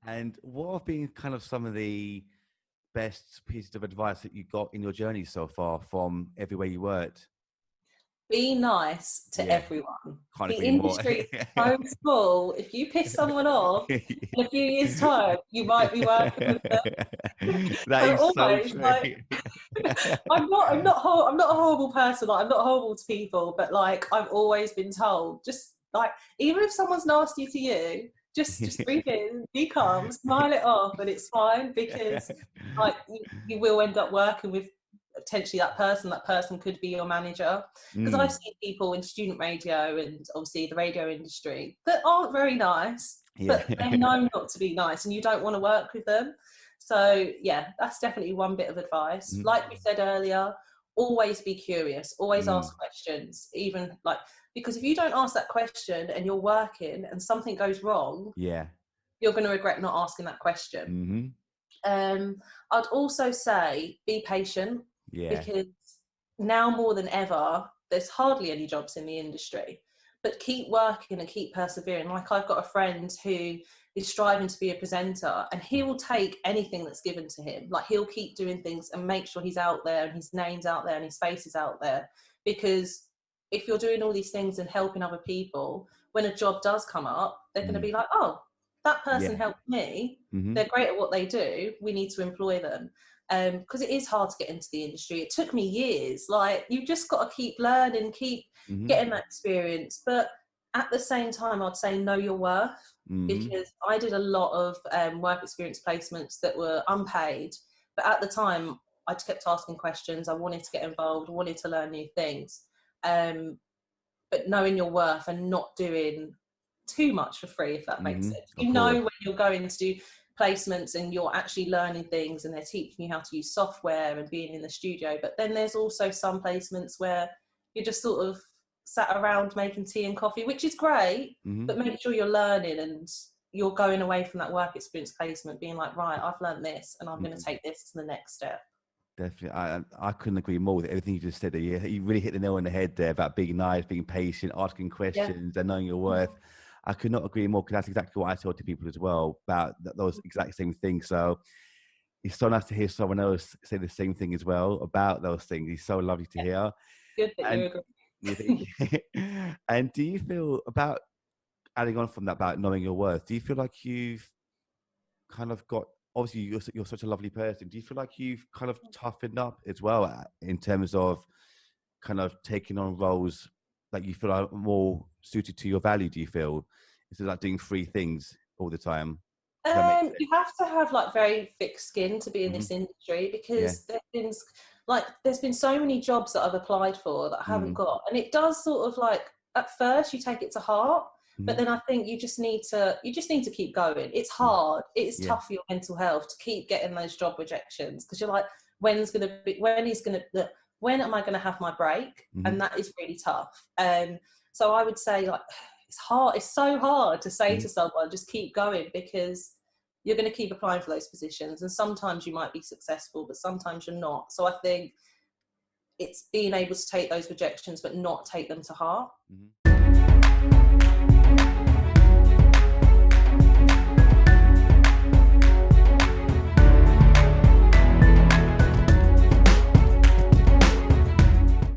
And what have been kind of some of the best pieces of advice that you got in your journey so far from everywhere you worked? Be nice to Yeah, everyone. can't The agree more. industry is so small. If you piss someone off in a few years' time, you might be working with them. That So is so always true. like, I'm not a horrible person. Like, I'm not horrible to people, but like I've always been told, just like, even if someone's nasty to you, just breathe in, be calm, smile it off, and it's fine, because like you will end up working with potentially that person could be your manager, because I've Mm, seen people in student radio and obviously the radio industry that aren't very nice, yeah. but they know not to be nice and you don't want to work with them. So yeah, that's definitely one bit of advice. Mm, Like we said earlier, always be curious, always mm, ask questions, even like, because if you don't ask that question and you're working and something goes wrong, yeah. you're going to regret not asking that question. Mm-hmm. I'd also say be patient, Yeah. because now more than ever, there's hardly any jobs in the industry. But keep working and keep persevering. Like, I've got a friend who is striving to be a presenter, and he will take anything that's given to him. Like, he'll keep doing things and make sure he's out there and his name's out there and his face is out there. Because if you're doing all these things and helping other people, when a job does come up, they're going to Mm, be like, oh, that person yeah. helped me. Mm-hmm. They're great at what they do. We need to employ them. Because it is hard to get into the industry. It took me years. Like, you've just got to keep learning, keep Mm-hmm. getting that experience. But at the same time, I'd say know your worth, Mm-hmm. because I did a lot of work experience placements that were unpaid. But at the time, I kept asking questions. I wanted to get involved, wanted to learn new things. Um, but knowing your worth and not doing too much for free, if that makes Mm-hmm. sense. Of You know, course. when you're going to do placements and you're actually learning things and they're teaching you how to use software and being in the studio, but then there's also some placements where you're just sort of sat around making tea and coffee, which is great, Mm-hmm. but make sure you're learning and you're going away from that work experience placement being like, right, I've learned this and I'm going to Mm-hmm. take this to the next step. Definitely. I couldn't agree more with everything you just said there. You really hit the nail on the head there about being nice, being patient, asking Yeah. questions, and knowing your worth. I could not agree more, because that's exactly what I tell to people as well, about those exact same things. So it's so nice to hear someone else say the same thing as well about those things. It's so lovely to hear. Good that you And you think, agree. and do you feel, about adding on from that about knowing your worth, do you feel like you've kind of got, obviously you're such a lovely person, do you feel like you've kind of toughened up as well, in terms of kind of taking on roles that you feel are more suited to your value? Do you feel, instead of like doing three things all the time? Does that make You have to have like very thick skin to be in sense? this industry, Yeah. because there's been so many jobs that I've applied for that I haven't Mm. got, and it does sort of like, at first you take it to heart, but Mm. then I think you just need to keep going. It's Mm. hard. It is Yeah. tough for your mental health to keep getting those job rejections, because you're like, when am I going to have my break? Mm-hmm. And that is really tough. So I would say, like, it's hard. It's so hard to say Mm-hmm. to someone, just keep going, because you're going to keep applying for those positions, and sometimes you might be successful, but sometimes you're not. So I think it's being able to take those rejections but not take them to heart. Mm-hmm.